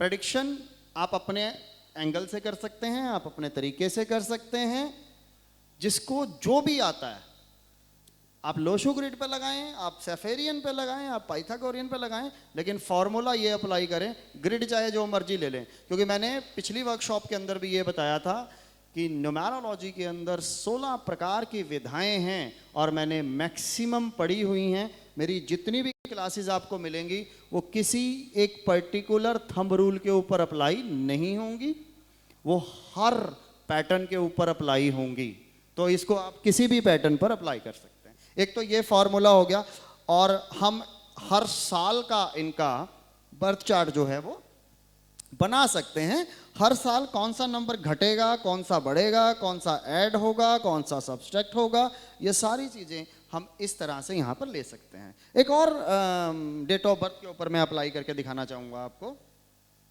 Prediction आप अपने angle से कर सकते हैं, आप अपने तरीके से कर सकते हैं, जिसको जो भी आता है। आप लोशो ग्रिड पे लगाएं, आप सेफेरियन पे लगाएं, आप पाइथागोरियन पे लगाएं, लेकिन फॉर्मूला ये अप्लाई करें। ग्रिड चाहे जो मर्जी ले लें, क्योंकि मैंने पिछली वर्कशॉप के अंदर भी ये बताया था कि न्यूमेरोलॉजी के अंदर 16 प्रकार की विधाएं हैं और मैंने मैक्सिमम पढ़ी हुई हैं। मेरी जितनी भी क्लासेस आपको मिलेंगी वो किसी एक पर्टिकुलर थंब रूल के ऊपर अप्लाई नहीं होंगी, वो हर पैटर्न के ऊपर अप्लाई होंगी। तो इसको आप किसी भी पैटर्न पर अप्लाई कर सकते हैं। एक तो ये फॉर्मूला हो गया, और हम हर साल का इनका बर्थ चार्ट जो है वो बना सकते हैं। हर साल कौन सा नंबर घटेगा, कौन सा बढ़ेगा, कौन सा ऐड होगा, कौन सा सब्सट्रैक्ट होगा, ये सारी चीज़ें हम इस तरह से यहाँ पर ले सकते हैं। एक और डेट ऑफ बर्थ के ऊपर मैं अप्लाई करके दिखाना चाहूँगा आपको।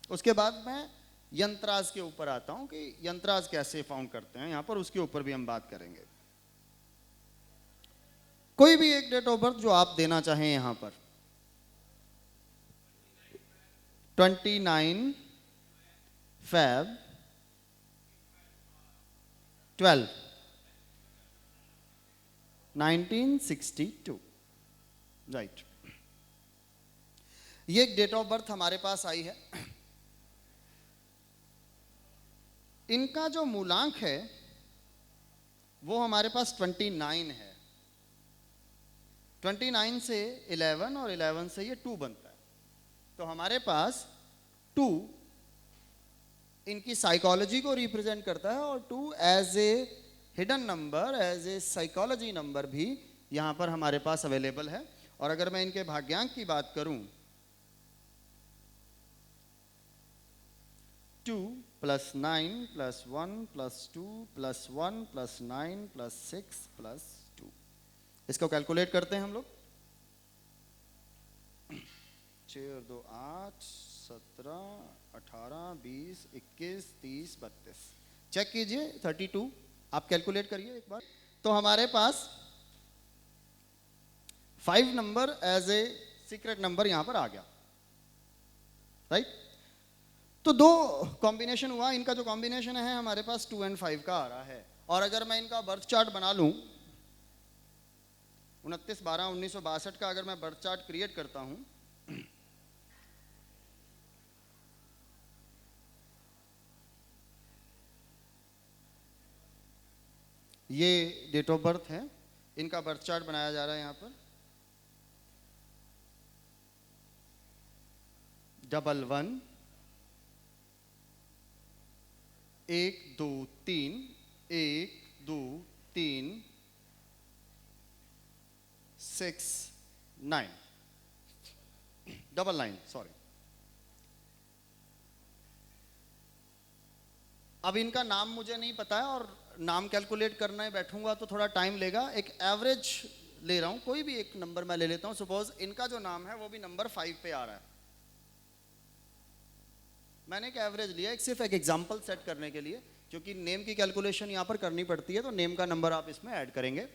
उसके बाद मैं यंत्राज के ऊपर आता हूँ कि यंत्राज कैसे फाउंड करते हैं यहाँ पर, उसके ऊपर भी हम बात करेंगे। कोई भी एक डेट ऑफ बर्थ जो आप देना चाहें यहाँ पर, 29 Feb 12 1962, राइट। ये एक डेट ऑफ बर्थ हमारे पास आई है। इनका जो मूलांक है वो हमारे पास 29 है। 29 से 11 और 11 से ये 2 बनता है। तो हमारे पास 2 इनकी साइकोलॉजी को रिप्रेजेंट करता है, और 2 as a hidden number, as a psychology number भी यहाँ पर हमारे पास अवेलेबल है। और अगर मैं इनके भाग्यांक की बात करूं, 2 + 9 + 1 + 2 + 1 + 9 + 6 + 2, इसको कैलकुलेट करते हैं हम लोग। 6 और 2 8, 17, 18, 20, 21, 30, 32। चेक कीजिए 32, आप कैलकुलेट करिए एक बार। तो हमारे पास 5 number as a secret number यहां पर आ गया, राइट। तो 2 कॉम्बिनेशन हुआ। इनका जो कॉम्बिनेशन है हमारे पास 2 और 5 का आ रहा है। और अगर मैं इनका बर्थ चार्ट बना लूं, 29/12/1962 का अगर मैं बर्थ चार्ट क्रिएट करता हूं, ये डेट ऑफ बर्थ है, इनका बर्थ चार्ट बनाया जा रहा है यहाँ पर। 11 1 2 3 1 2 3 6 9 99, सॉरी। अब इनका नाम मुझे नहीं पता है, और नाम कैलकुलेट करने बैठूंगा तो थोड़ा टाइम लेगा। एक एवरेज ले रहा हूं, कोई भी एक नंबर मैं ले लेता हूं। सपोज इनका जो नाम है वो भी नंबर 5 पे आ रहा है। मैंने एक एवरेज लिया, सिर्फ एक एग्जांपल सेट करने के लिए, क्योंकि नेम की कैलकुलेशन यहां पर करनी पड़ती है, तो नेम का नंबर आप इसमें ऐड करेंगे।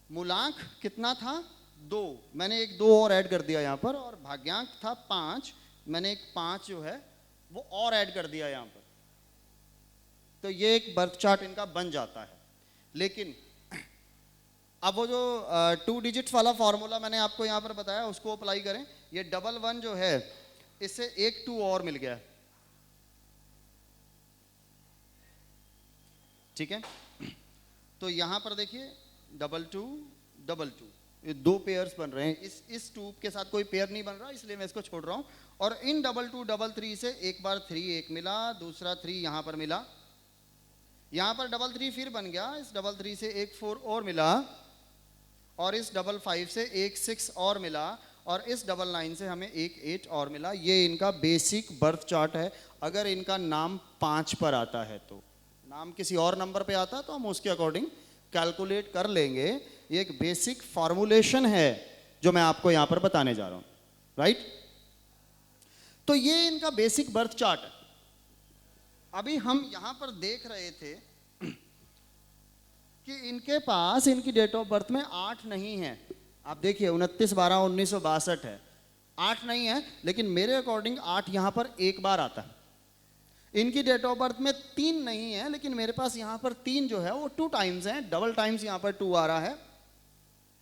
मूलांक कितना था? 2, मैंने एक 2 और ऐड कर दिया यहां पर। और भाग्यांक था 5, मैंने एक 5 जो है वो और ऐड कर दिया यहां पर। तो ये एक बर्थ चार्ट इनका बन जाता है। लेकिन अब वो जो 2 डिजिट्स वाला फॉर्मूला मैंने आपको यहां पर बताया, उसको अप्लाई करें। ये 11 जो है, इससे एक 2 और मिल गया, ठीक है। तो यहां पर देखिए 22 22, ये 2 पेयर्स बन रहे हैं। इस 2 के साथ कोई पेयर नहीं बन रहा, इसलिए मैं इसको छोड़ रहा हूं। और इन 22 33 से एक बार 3 एक मिला, दूसरा 3 यहां पर मिला, यहां पर 33 फिर बन गया, इस 33 से एक 4 और मिला, और इस 55 से एक 6 और मिला, और इस 99 से हमें एक 8 और मिला। ये इनका बेसिक बर्थ चार्ट है। अगर इनका नाम 5 पर आता है, तो नाम किसी और नंबर पे आता है तो हम उसके अकॉर्डिंग कैलकुलेट कर लेंगे। ये एक बेसिक फॉर्मुलेशन है जो मैं आपको यहां पर बताने जा रहा हूं, राइट। तो ये इनका बेसिक बर्थ चार्ट है। अभी हम यहां पर देख रहे थे कि इनके पास इनकी डेट ऑफ बर्थ में 8 नहीं है। आप देखिए 29/12/1962 है, 8 नहीं है, लेकिन मेरे अकॉर्डिंग 8 यहाँ पर एक बार आता है। इनकी डेट ऑफ बर्थ में 3 नहीं है, लेकिन मेरे पास यहाँ पर 3 जो है वो 2 टाइम्स हैं, डबल टाइम्स यहाँ पर 2 आ रहा है।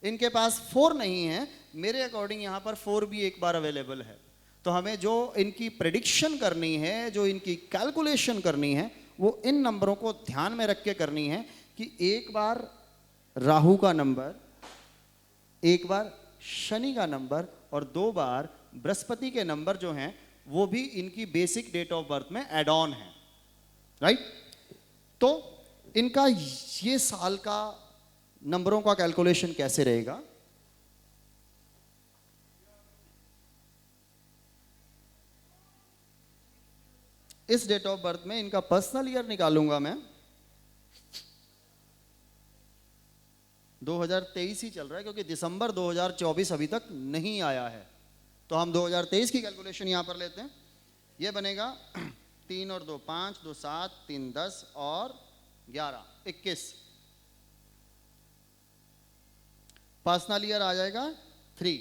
इनके पास 4 नहीं है, मेरे अकॉर्डिंग यहाँ पर 4 भी एक बार अवेलेबल है। तो हमें जो इनकी प्रेडिक्शन करनी है, जो इनकी कैलकुलेशन करनी है, वो इन नंबरों को ध्यान में रख के करनी है कि एक बार राहु का नंबर, एक बार शनि का नंबर और 2 बार बृहस्पति के नंबर जो हैं वो भी इनकी बेसिक डेट ऑफ बर्थ में एड ऑन है, राइट। तो इनका ये साल का नंबरों का कैलकुलेशन कैसे रहेगा? इस डेट ऑफ बर्थ में इनका पर्सनल ईयर निकालूंगा मैं। 2023 ही चल रहा है क्योंकि दिसंबर 2024 अभी तक नहीं आया है, तो हम 2023 की कैलकुलेशन यहां पर लेते हैं। ये बनेगा 3 और 2 5, 2 7, 3 10 और 11 21। पर्सनल ईयर आ जाएगा 3,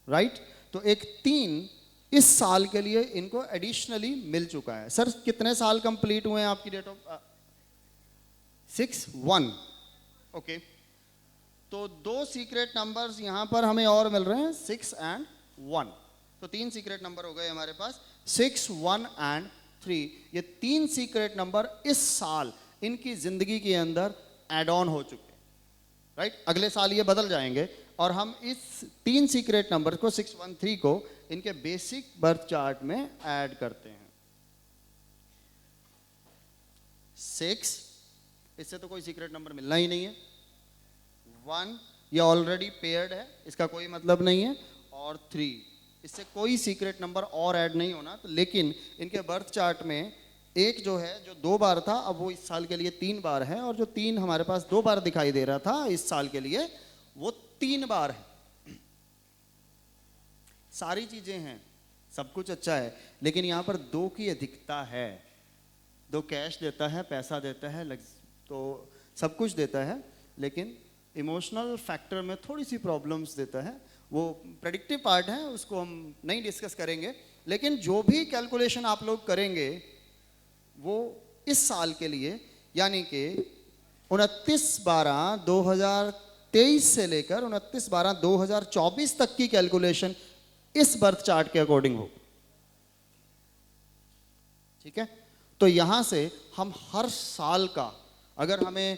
राइट। तो एक 3 इस साल के लिए इनको एडिशनली मिल चुका है। सर कितने साल कंप्लीट हुए हैं आपकी डेट ऑफ 6 1, ओके। तो 2 सीक्रेट नंबर्स यहां पर हमें और मिल रहे हैं, 6 and 1। तो 3 सीक्रेट नंबर हो गए हमारे पास, 6 1 and 3। ये 3 सीक्रेट नंबर इस साल इनकी जिंदगी के अंदर एड ऑन हो चुके हैं, राइट। अगले साल ये बदल जाएंगे और हम इस 3 सीक्रेट नंबर को 6 1 3 को इनके बेसिक बर्थ चार्ट में ऐड करते हैं। 6, इससे तो कोई सीक्रेट नंबर मिलना ही नहीं है। 1 ये ऑलरेडी पेयर्ड है, इसका कोई मतलब नहीं है। और 3, इससे कोई सीक्रेट नंबर और ऐड नहीं होना। तो लेकिन इनके बर्थ चार्ट में एक जो है, जो 2 बार था, अब वो इस साल के लिए 3 बार है, और जो 3 हमारे पास 2 बार दिखाई दे रहा था इस साल के लिए, वो 3 बार है। सारी चीजें हैं, सब कुछ अच्छा है, लेकिन यहाँ पर 2 की अधिकता है। 2 कैश देता है, पैसा देता है, तो सब कुछ देता है, लेकिन इमोशनल फैक्टर में थोड़ी सी प्रॉब्लम्स देता है। वो प्रेडिक्टिव पार्ट है, उसको हम नहीं डिस्कस करेंगे। लेकिन जो भी कैलकुलेशन आप लोग करेंगे वो इस साल के लिए, यानी कि 29/12/2023 से लेकर 29/12/2024 तक की कैलकुलेशन इस बर्थ चार्ट के अकॉर्डिंग हो, ठीक है। तो यहां से हम हर साल का, अगर हमें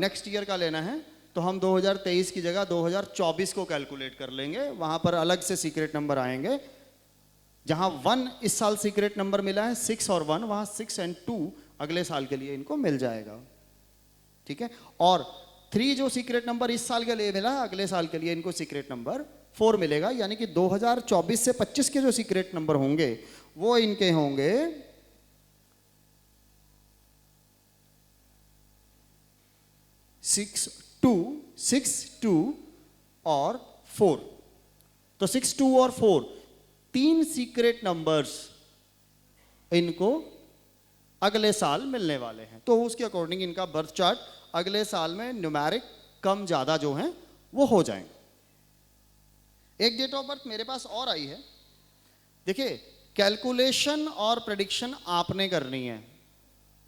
नेक्स्ट ईयर का लेना है तो हम 2023 की जगह 2024 को कैलकुलेट कर लेंगे। वहां पर अलग से सीक्रेट नंबर आएंगे। जहां 1 इस साल सीक्रेट नंबर मिला है, 6 और 1, वहां 6 and 2 अगले साल के लिए इनको मिल जाएगा, ठीक है। और 3 जो सीक्रेट नंबर इस साल के लिए मिला है, अगले साल के लिए इनको सीक्रेट नंबर 4 मिलेगा। यानी कि 2024 से 25 के जो सीक्रेट नंबर होंगे वो इनके होंगे 6 2 6 2 और 4। तो 6 2 और 4 3 सीक्रेट नंबर्स इनको अगले साल मिलने वाले हैं। तो उसके अकॉर्डिंग इनका बर्थ चार्ट अगले साल में न्यूमेरिक कम ज्यादा जो हैं वो हो जाएंगे। एक डेट ऑफ बर्थ मेरे पास और आई है। देखिए, कैलकुलेशन और प्रेडिक्शन आपने करनी है,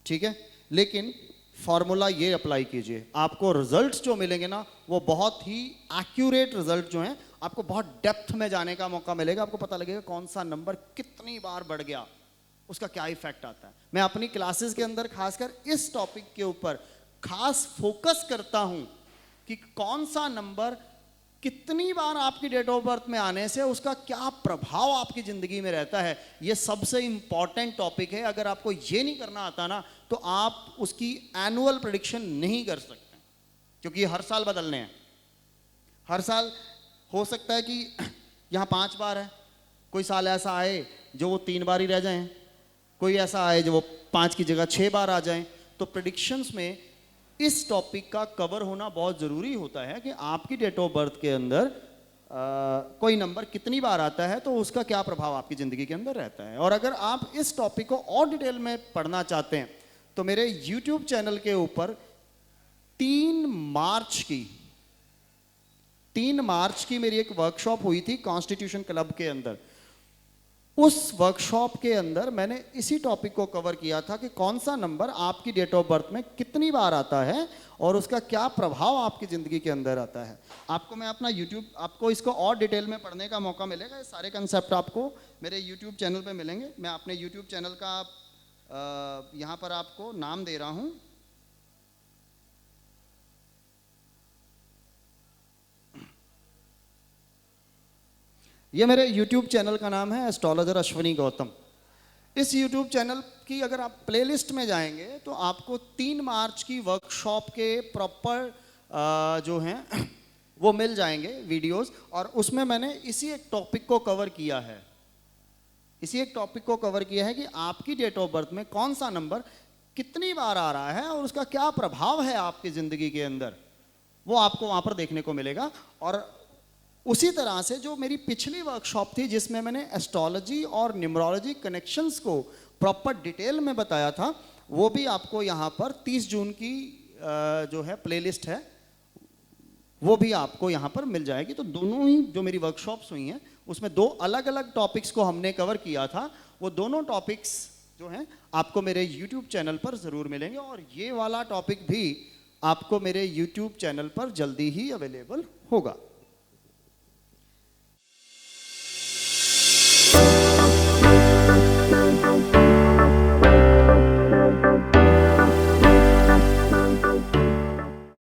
ठीक है, लेकिन फॉर्मूला ये अप्लाई कीजिए। आपको रिजल्ट्स जो मिलेंगे ना, वो बहुत ही एक्यूरेट रिजल्ट जो हैं, आपको बहुत डेप्थ में जाने का मौका मिलेगा। आपको पता लगेगा कौन सा नंबर कितनी बार बढ़ गया, उसका क्या इफेक्ट आता है। मैं अपनी क्लासेस के अंदर खासकर इस टॉपिक के ऊपर खास फोकस करता हूं कि कौन सा नंबर कितनी बार आपकी डेट ऑफ बर्थ में आने से उसका क्या प्रभाव आपकी जिंदगी में रहता है। यह सबसे इंपॉर्टेंट टॉपिक है। अगर आपको ये नहीं करना आता ना, तो आप उसकी एनुअल प्रेडिक्शन नहीं कर सकते, क्योंकि ये हर साल बदलने हैं। हर साल हो सकता है कि यहाँ 5 बार है, कोई साल ऐसा आए जो वो 3 बार ही रह जाएं, कोई ऐसा आए जो वो 5 की जगह 6 बार आ जाएं। तो प्रेडिक्शंस में इस टॉपिक का कवर होना बहुत ज़रूरी होता है कि आपकी डेट ऑफ बर्थ के अंदर कोई नंबर कितनी बार आता है, तो उसका क्या प्रभाव आपकी ज़िंदगी के अंदर रहता है। और अगर आप इस टॉपिक को और डिटेल में पढ़ना चाहते हैं तो मेरे YouTube चैनल के ऊपर 3 मार्च की 3 मार्च की मेरी एक वर्कशॉप हुई थी कॉन्स्टिट्यूशन क्लब के अंदर। उस वर्कशॉप के अंदर मैंने इसी टॉपिक को कवर किया था कि कौन सा नंबर आपकी डेट ऑफ बर्थ में कितनी बार आता है और उसका क्या प्रभाव आपकी ज़िंदगी के अंदर आता है। आपको मैं अपना YouTube, आपको इसको और डिटेल में पढ़ने का मौका मिलेगा। ये सारे कंसेप्ट आपको मेरे YouTube चैनल पे मिलेंगे। मैं अपने YouTube चैनल का यहाँ पर आपको नाम दे रहा हूँ, ये मेरे YouTube चैनल का नाम है एस्ट्रोलॉजर अश्विनी गौतम। इस YouTube चैनल की अगर आप प्लेलिस्ट में जाएंगे तो आपको 3 मार्च की वर्कशॉप के प्रॉपर जो हैं वो मिल जाएंगे वीडियोस, और उसमें मैंने इसी एक टॉपिक को कवर किया है। इसी एक टॉपिक को कवर किया है कि आपकी डेट ऑफ बर्थ में कौन सा नंबर कितनी बार आ रहा है और उसका क्या प्रभाव है आपकी ज़िंदगी के अंदर, वो आपको वहाँ पर देखने को मिलेगा। और उसी तरह से जो मेरी पिछली वर्कशॉप थी जिसमें मैंने एस्ट्रोलॉजी और न्यूमरोलॉजी कनेक्शंस को प्रॉपर डिटेल में बताया था, वो भी आपको यहाँ पर 30 जून की जो है प्लेलिस्ट है वो भी आपको यहाँ पर मिल जाएगी। तो दोनों ही जो मेरी वर्कशॉप्स हुई हैं उसमें 2 अलग अलग टॉपिक्स को हमने कवर किया था। वो दोनों टॉपिक्स जो हैं आपको मेरे YouTube चैनल पर ज़रूर मिलेंगे, और ये वाला टॉपिक भी आपको मेरे YouTube चैनल पर जल्दी ही अवेलेबल होगा।